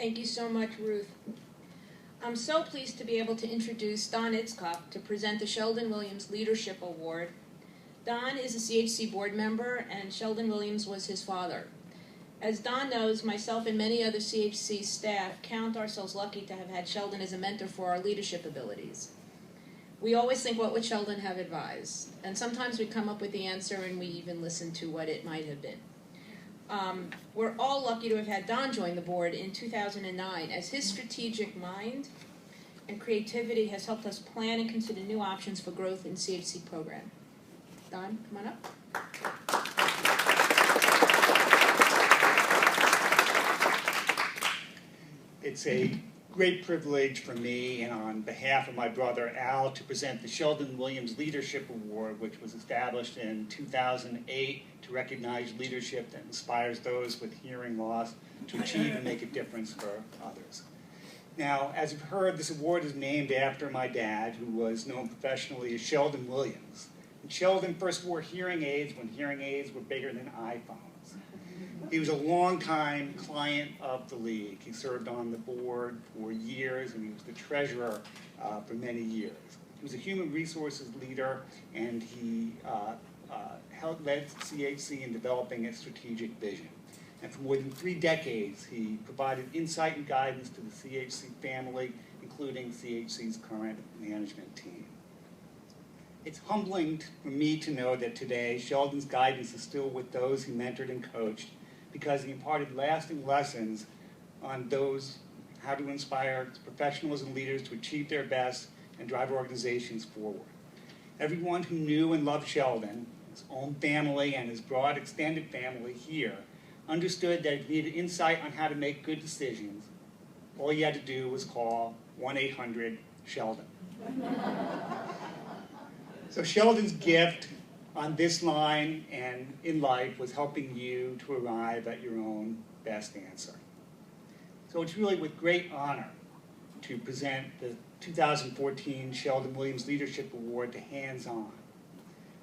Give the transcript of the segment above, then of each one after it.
Thank you so much, Ruth. I'm so pleased to be able to introduce Don Itkoff to present the Sheldon Williams Leadership Award. Don is a CHC board member, and Sheldon Williams was his father. As Don knows, myself and many other CHC staff count ourselves lucky to have had Sheldon as a mentor for our leadership abilities. We always think, what would Sheldon have advised? And sometimes we come up with the answer and we even listen to what it might have been. We're all lucky to have had Don join the board in 2009, as his strategic mind and creativity has helped us plan and consider new options for growth in CHC program. Don, come on up. It's a great privilege for me and on behalf of my brother Al to present the Sheldon Williams Leadership Award, which was established in 2008 to recognize leadership that inspires those with hearing loss to achieve and make a difference for others. Now, as you've heard, this award is named after my dad, who was known professionally as Sheldon Williams. And Sheldon first wore hearing aids when hearing aids were bigger than iPhones. He was a longtime client of the league. He served on the board for years, and he was the treasurer for many years. He was a human resources leader, and he led CHC in developing its strategic vision. And for more than 3 decades, he provided insight and guidance to the CHC family, including CHC's current management team. It's humbling for me to know that today Sheldon's guidance is still with those he mentored and coached, because he imparted lasting lessons on those how to inspire professionals and leaders to achieve their best and drive organizations forward. Everyone who knew and loved Sheldon, his own family and his broad extended family here, understood that if he needed insight on how to make good decisions, all he had to do was call 1-800-SHELDON. So Sheldon's gift on this line and in life was helping you to arrive at your own best answer. So it's really with great honor to present the 2014 Sheldon Williams Leadership Award to Hands On,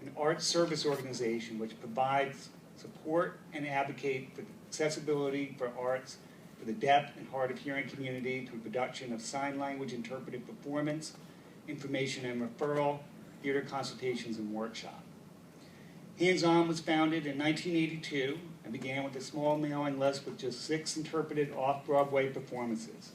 an arts service organization which provides support and advocate for accessibility for arts for the deaf and hard of hearing community through production of sign language interpretive performance, information and referral, theater consultations, and workshops. Hands On was founded in 1982 and began with a small mailing list with just 6 interpreted off-Broadway performances.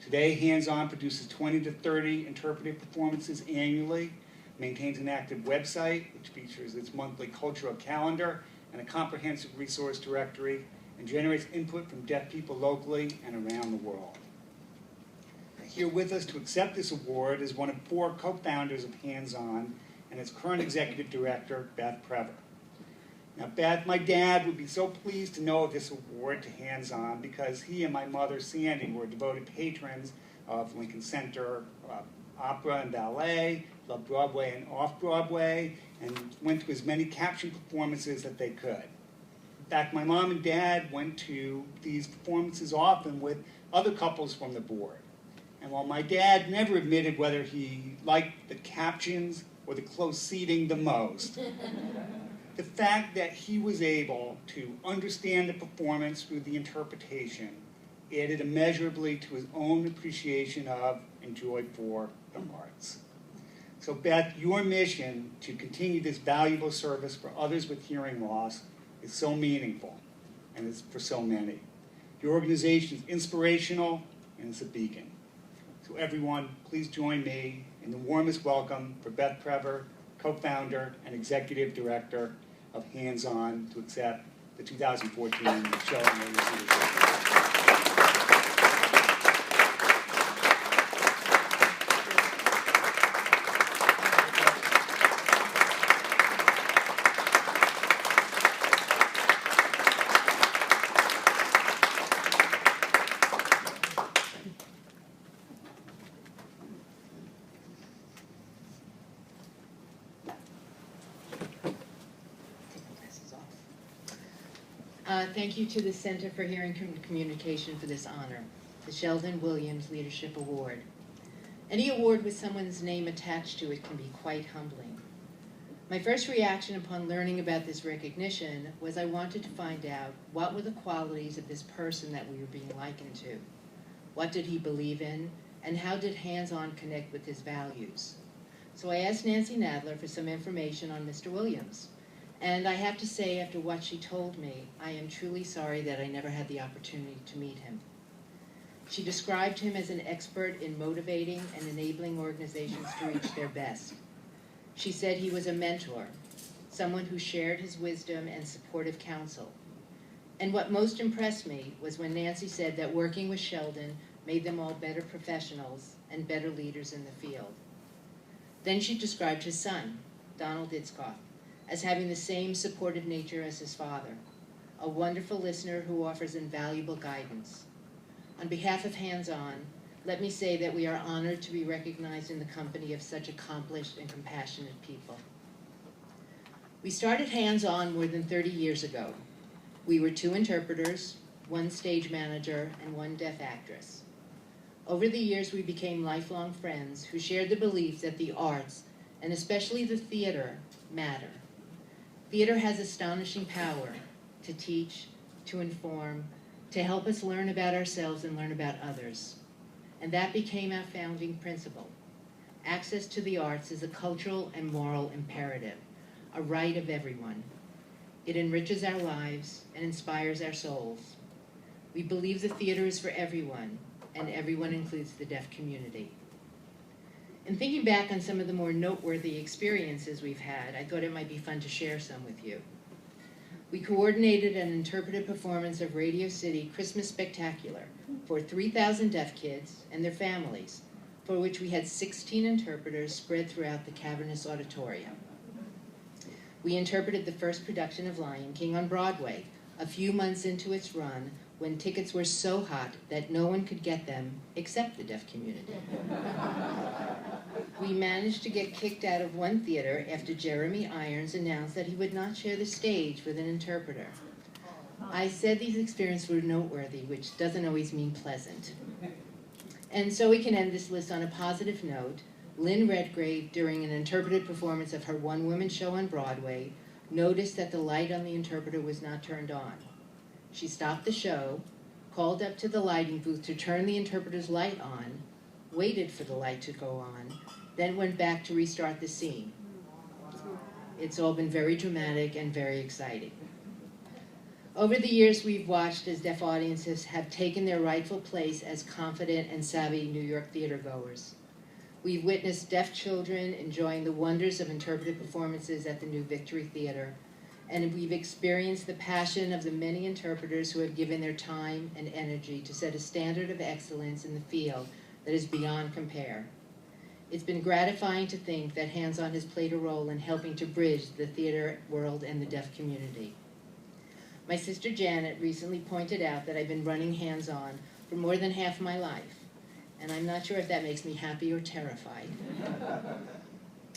Today, Hands On produces 20 to 30 interpretive performances annually, maintains an active website, which features its monthly cultural calendar and a comprehensive resource directory, and generates input from deaf people locally and around the world. Here with us to accept this award is one of 4 co-founders of Hands On and its current executive director, Beth Prevor. Now, Beth, my dad would be so pleased to know of this award to Hands On because he and my mother, Sandy, were devoted patrons of Lincoln Center opera and ballet, loved Broadway and off-Broadway, and went to as many caption performances that they could. In fact, my mom and dad went to these performances often with other couples from the board. And while my dad never admitted whether he liked the captions or the close seating the most, the fact that he was able to understand the performance through the interpretation added immeasurably to his own appreciation of and joy for the arts. So Beth, your mission to continue this valuable service for others with hearing loss is so meaningful, and it's for so many. Your organization is inspirational, and it's a beacon. So everyone, please join me in the warmest welcome for Beth Prevor, co-founder and executive director of Hands On, to accept the 2014 Sheldon Williams Leadership Award. Thank you to the Center for Hearing Communication for this honor, the Sheldon Williams Leadership Award. Any award with someone's name attached to it can be quite humbling. My first reaction upon learning about this recognition was I wanted to find out what were the qualities of this person that we were being likened to. What did he believe in? And how did hands-on connect with his values? So I asked Nancy Nadler for some information on Mr. Williams. And I have to say, after what she told me, I am truly sorry that I never had the opportunity to meet him. She described him as an expert in motivating and enabling organizations to reach their best. She said he was a mentor, someone who shared his wisdom and supportive counsel. And what most impressed me was when Nancy said that working with Sheldon made them all better professionals and better leaders in the field. Then she described his son, Donald Itkoff, as having the same supportive nature as his father, a wonderful listener who offers invaluable guidance. On behalf of Hands On, let me say that we are honored to be recognized in the company of such accomplished and compassionate people. We started Hands On more than 30 years ago. We were 2 interpreters, 1 stage manager, and 1 deaf actress. Over the years, we became lifelong friends who shared the belief that the arts, and especially the theater, matter. Theater has astonishing power to teach, to inform, to help us learn about ourselves and learn about others. And that became our founding principle. Access to the arts is a cultural and moral imperative, a right of everyone. It enriches our lives and inspires our souls. We believe the theater is for everyone, and everyone includes the deaf community. In thinking back on some of the more noteworthy experiences we've had, I thought it might be fun to share some with you. We coordinated an interpretive performance of Radio City Christmas Spectacular for 3,000 deaf kids and their families, for which we had 16 interpreters spread throughout the cavernous auditorium. We interpreted the first production of Lion King on Broadway, a few months into its run, when tickets were so hot that no one could get them except the deaf community. We managed to get kicked out of one theater after Jeremy Irons announced that he would not share the stage with an interpreter. I said these experiences were noteworthy, which doesn't always mean pleasant. And so we can end this list on a positive note. Lynn Redgrave, during an interpreted performance of her one-woman show on Broadway, noticed that the light on the interpreter was not turned on. She stopped the show, called up to the lighting booth to turn the interpreter's light on, waited for the light to go on, then went back to restart the scene. It's all been very dramatic and very exciting. Over the years, we've watched as deaf audiences have taken their rightful place as confident and savvy New York theatergoers. We've witnessed deaf children enjoying the wonders of interpretive performances at the New Victory Theater, and we've experienced the passion of the many interpreters who have given their time and energy to set a standard of excellence in the field that is beyond compare. It's been gratifying to think that Hands On has played a role in helping to bridge the theater world and the deaf community. My sister Janet recently pointed out that I've been running Hands On for more than half my life, and I'm not sure if that makes me happy or terrified.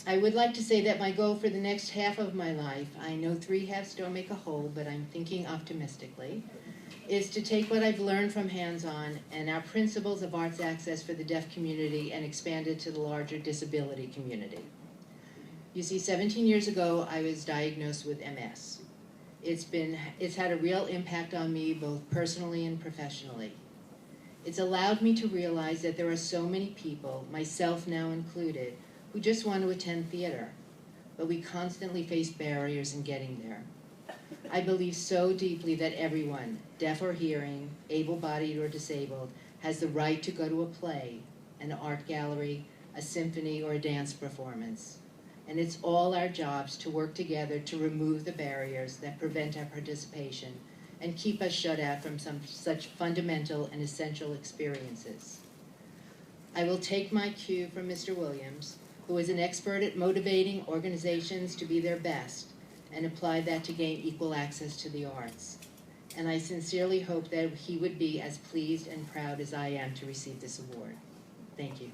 I would like to say that my goal for the next half of my life, I know 3 halves don't make a whole, but I'm thinking optimistically, is to take what I've learned from Hands On and our principles of arts access for the deaf community and expand it to the larger disability community. You see, 17 years ago, I was diagnosed with MS. It's had a real impact on me, both personally and professionally. It's allowed me to realize that there are so many people, myself now included, who just want to attend theater, but we constantly face barriers in getting there. I believe so deeply that everyone, deaf or hearing, able-bodied or disabled, has the right to go to a play, an art gallery, a symphony, or a dance performance. And it's all our jobs to work together to remove the barriers that prevent our participation and keep us shut out from such fundamental and essential experiences. I will take my cue from Mr. Williams, who is an expert at motivating organizations to be their best, and apply that to gain equal access to the arts. And I sincerely hope that he would be as pleased and proud as I am to receive this award. Thank you.